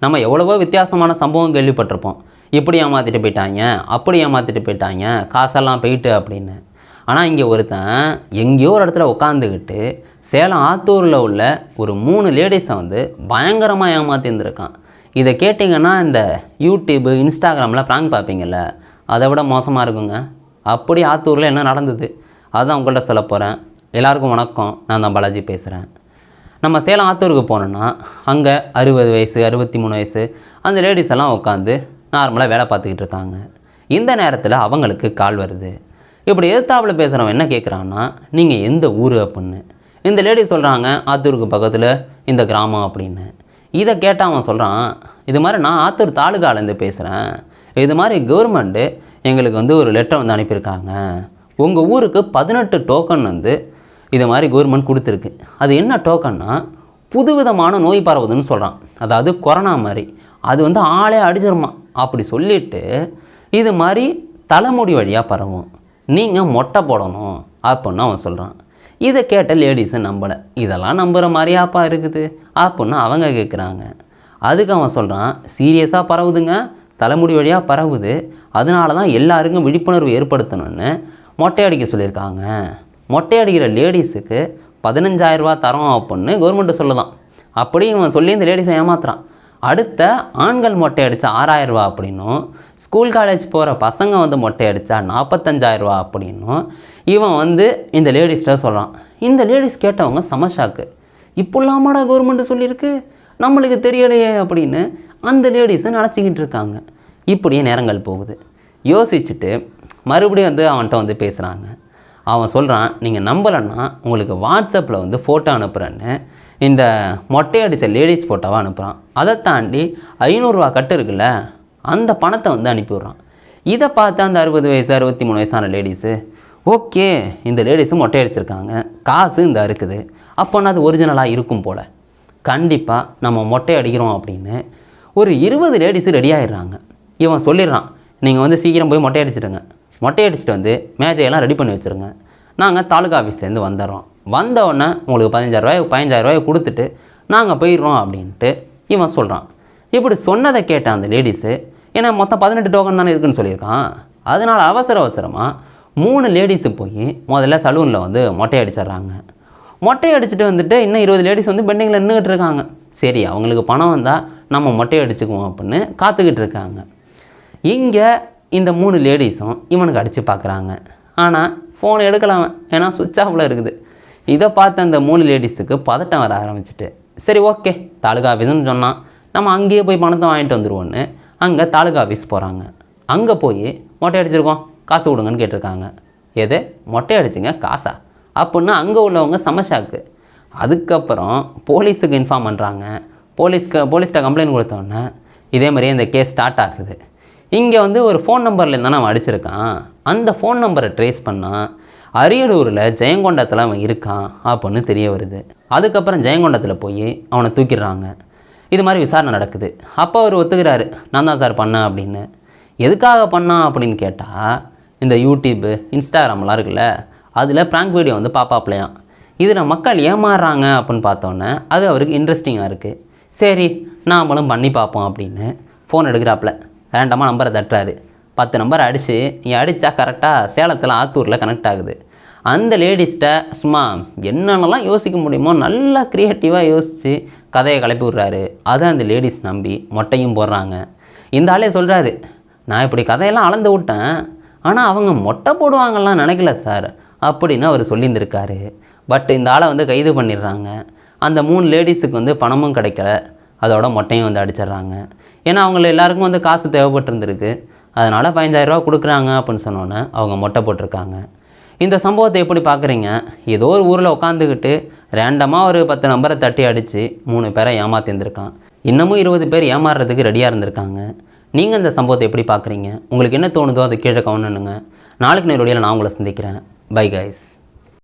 நம்ம எவ்வளவோ வித்தியாசமான சம்பவம் கேள்விப்பட்டிருப்போம். இப்படி ஏமாற்றிட்டு போயிட்டாங்க, அப்படி ஏமாற்றிட்டு போயிட்டாங்க, காசெல்லாம் போயிட்டு அப்படின்னு. ஆனால் இங்கே ஒருத்தன் எங்கேயோ ஒரு இடத்துல உட்காந்துக்கிட்டு சேலம் ஆத்தூரில் உள்ள ஒரு 3 லேடிஸை வந்து பயங்கரமாக ஏமாற்றிருந்துருக்கான். இதை கேட்டிங்கன்னா இந்த யூடியூப்பு இன்ஸ்டாகிராமில் ப்ராங்க் பார்ப்பீங்கள்ல, அதை விட மோசமாக இருக்குங்க. அப்படி ஆத்தூரில் என்ன நடந்தது அதுதான் உங்கள்கிட்ட சொல்ல போகிறேன். எல்லாருக்கும் வணக்கம், நான் தான் பாலாஜி பேசுகிறேன். நம்ம சேலம் ஆத்தூருக்கு போனோன்னா அங்கே 60 வயசு 63 வயசு அந்த லேடிஸ் எல்லாம் உட்காந்து நார்மலாக வேலை பார்த்துக்கிட்டு இருக்காங்க. இந்த நேரத்தில் அவங்களுக்கு கால் வருது. இப்படி எதிர்த்தாப்பில் பேசுகிறவன் என்ன கேட்குறான்னா, நீங்கள் எந்த ஊர் அப்படின்னு. இந்த லேடி சொல்கிறாங்க ஆத்தூருக்கு பக்கத்தில் இந்த கிராமம் அப்படின்னு. இதை கேட்டால் அவன் சொல்கிறான், இது மாதிரி நான் ஆத்தூர் தாலுகாலேருந்து பேசுகிறேன். இது மாதிரி கவர்மெண்ட்டு எங்களுக்கு வந்து ஒரு லெட்டர் வந்து அனுப்பியிருக்காங்க. உங்கள் ஊருக்கு 18 டோக்கன் வந்து இது மாதிரி கவர்மெண்ட் கொடுத்துருக்கு. அது என்ன டோக்கன்னா, புதுவிதமான நோய் பரவுதுன்னு சொல்கிறான். அதாவது கொரோனா மாதிரி அது வந்து ஆளே அடிச்சிருமா அப்படி சொல்லிவிட்டு இது மாதிரி தலைமுடி வழியாக பரவும், நீங்கள் மொட்டை போடணும் அப்படின்னு அவன் சொல்கிறான். இதை கேட்ட லேடிஸை நம்பலை. இதெல்லாம் நம்புகிற மாதிரியாப்பா இருக்குது அப்படின்னு அவங்க கேட்குறாங்க. அதுக்கு அவன் சொல்கிறான், சீரியஸாக பரவுதுங்க, தலைமுடி வழியாக பரவுது, அதனால தான் எல்லாருக்கும் விழிப்புணர்வு ஏற்படுத்தணும்னு மொட்டை அடிக்க சொல்லியிருக்காங்க. மொட்டை அடிக்கிற லேடிஸுக்கு 15,000 ரூபா தரோம் அப்படின்னு கவர்மெண்ட்டு சொல்லுதான். அப்படி இவன் சொல்லி இந்த லேடிஸை ஏமாத்துறான். அடுத்த ஆண்கள் மொட்டை அடித்தா 6,000 ரூபா அப்படின்னும், ஸ்கூல் காலேஜ் போகிற பசங்க வந்து மொட்டை அடித்தா 45,000 ரூபா அப்படின்னும் இவன் வந்து இந்த லேடிஸ்கிட்ட சொல்கிறான். இந்த லேடிஸ் கேட்டவங்க சமஷாக்கு, இப்படிலாமாடா கவர்மெண்ட்டு சொல்லியிருக்கு, நம்மளுக்கு தெரியலையே அப்படின்னு அந்த லேடிஸை நினச்சிக்கிட்டு இருக்காங்க. இப்படியே நேரங்கள் போகுது. யோசிச்சுட்டு மறுபடியும் வந்து அவன்கிட்ட வந்து பேசுகிறாங்க. அவன் சொல்கிறான், நீங்கள் நம்பலைன்னா உங்களுக்கு வாட்ஸ்அப்பில் வந்து ஃபோட்டோ அனுப்புகிறேன்னு இந்த மொட்டை அடித்த லேடிஸ் ஃபோட்டோவை அனுப்புகிறான். அதை தாண்டி 500 ரூபா கட்டு இருக்குல்ல, அந்த பணத்தை வந்து அனுப்பிவிட்றான். இதை பார்த்து அந்த 60 வயசு 63 வயசான லேடிஸு, ஓகே இந்த லேடிஸும் மொட்டை அடிச்சிருக்காங்க, காசு இந்த இருக்குது, அப்போனா அது ஒரிஜினலாக இருக்கும் போல், கண்டிப்பாக நம்ம மொட்டை அடிக்கிறோம் அப்படின்னு ஒரு 20 லேடிஸு ரெடி ஆகிடுறாங்க. இவன் சொல்லிடுறான், நீங்கள் வந்து சீக்கிரம் போய் மொட்டை அடிச்சிடுங்க, மொட்டை அடிச்சுட்டு வந்து மேஜையெல்லாம் ரெடி பண்ணி வச்சுருங்க, நாங்கள் தாலுகா ஆஃபீஸ்லேருந்து வந்துடுறோம், வந்தவுடனே உங்களுக்கு 15,000 ரூபாய் கொடுத்துட்டு நாங்கள் போயிடுறோம் அப்படின்ட்டு இவன் சொல்கிறான். இப்படி சொன்னதை கேட்ட அந்த லேடிஸு, ஏன்னா மொத்தம் 18 டோக்கன் தானே இருக்குதுன்னு சொல்லியிருக்கான், அதனால் அவசரமாக 3 லேடிஸு போய் முதல்ல சலூனில் வந்து மொட்டை அடிச்சிட்றாங்க. மொட்டை அடிச்சுட்டு வந்துட்டு இன்னும் 20 லேடிஸ் வந்து பெண்டிங்கில் நின்றுக்கிட்டு இருக்காங்க. சரி அவங்களுக்கு பணம் வந்தால் நம்ம மொட்டை அடிச்சுக்குவோம் அப்படின்னு காத்துக்கிட்டு இருக்காங்க. இங்கே இந்த 3 லேடிஸும் இவனுக்கு அடித்து பார்க்குறாங்க. ஆனால் ஃபோன் எடுக்கலாம், ஏன்னா சுவிட்ச் ஆஃபில் இருக்குது. இதை பார்த்து அந்த 3 லேடிஸுக்கு பதட்டம் வர ஆரம்பிச்சிட்டு, சரி ஓகே தாலுகா ஆஃபீஸ்னு சொன்னால் நம்ம அங்கேயே போய் பணத்தை வாங்கிட்டு வந்துடுவோன்னு அங்கே தாலுகா ஆஃபீஸ் போகிறாங்க. அங்கே போய் மொட்டை அடிச்சிருக்கோம் காசு கொடுங்கன்னு கேட்டிருக்காங்க. எது மொட்டை அடிச்சுங்க காசா அப்படின்னு அங்கே உள்ளவங்க சமஷாக்கு. அதுக்கப்புறம் போலீஸுக்கு இன்ஃபார்ம் பண்ணுறாங்க. போலீஸ்கிட்ட கம்ப்ளைண்ட் கொடுத்தோன்னே இதே மாதிரியே இந்த கேஸ் ஸ்டார்ட் ஆகுது. இங்கே வந்து ஒரு ஃபோன் நம்பர்லேருந்து தானே அவன் அடிச்சிருக்கான். அந்த ஃபோன் நம்பரை ட்ரேஸ் பண்ணால் அரியலூரில் ஜெயங்கொண்டத்தில் அவன் இருக்கான் அப்படின்னு தெரிய வருது. அதுக்கப்புறம் ஜெயங்கொண்டத்தில் போய் அவனை தூக்கிடுறாங்க. இது மாதிரி விசாரணை நடக்குது. அப்போ அவர் ஒத்துக்கிறாரு, நான் தான் சார் பண்ணேன் அப்படின்னு. எதுக்காக பண்ணான் அப்படின்னு கேட்டால், இந்த யூடியூப்பு இன்ஸ்டாகிராம்லாம் இருக்குல்ல, அதில் ப்ராங்க் வீடியோ வந்து பாப்பாப்லையாம். இதில் மக்கள் ஏமாறுறாங்க அப்படின்னு பார்த்தோன்னே அது அவருக்கு இன்ட்ரெஸ்டிங்காக இருக்குது. சரி நாமளும் பண்ணி பார்ப்போம் அப்படின்னு ஃபோன் எடுக்கிறாப்புல ரேண்டமாக நம்பரை தட்டுறாரு. 10 நம்பர் அடித்து அடித்தா கரெக்டாக சேலத்தில் ஆத்தூரில் கனெக்ட் ஆகுது. அந்த லேடிஸ்கிட்ட சும்மா என்னென்னலாம் யோசிக்க முடியுமோ நல்லா க்ரியேட்டிவாக யோசித்து கதையை கிளப்பி விட்றாரு. அதை அந்த லேடிஸ் நம்பி மொட்டையும் போடுறாங்க. இந்த ஆளே சொல்கிறாரு, நான் இப்படி கதையெல்லாம் அளந்து விட்டேன், ஆனால் அவங்க மொட்டை போடுவாங்கலாம் நினைக்கல சார் அப்படின்னு அவர் சொல்லியிருந்திருக்காரு. பட் இந்த ஆளை வந்து கைது பண்ணிடுறாங்க. அந்த 3 லேடிஸுக்கு வந்து பணமும் கிடைக்கல, அதோட மொட்டையும் வந்து அடிச்சிடுறாங்க. ஏன்னா அவங்கள எல்லாருக்கும் வந்து காசு தேவைப்பட்டிருந்துருக்கு, அதனால் 15,000 ரூபா கொடுக்குறாங்க அப்படின்னு சொன்னோன்னே அவங்க மொட்டை போட்டிருக்காங்க. இந்த சம்பவத்தை எப்படி பார்க்குறீங்க? ஏதோ ஒரு ஊரில் உட்காந்துக்கிட்டு ரேண்டமாக ஒரு 10 நம்பரை தட்டி அடித்து 3 பேரை ஏமாத்திருந்துருக்கான். இன்னமும் 20 பேர் ஏமாறுறதுக்கு ரெடியாக இருந்திருக்காங்க. நீங்கள் இந்த சம்பவத்தை எப்படி பார்க்குறீங்க? உங்களுக்கு என்ன தோணுதோ அதை கீழே கமெண்ட் பண்ணுங்க. நாளைக்கு நேரடியில் நான் உங்களை சந்திக்கிறேன். Bye guys.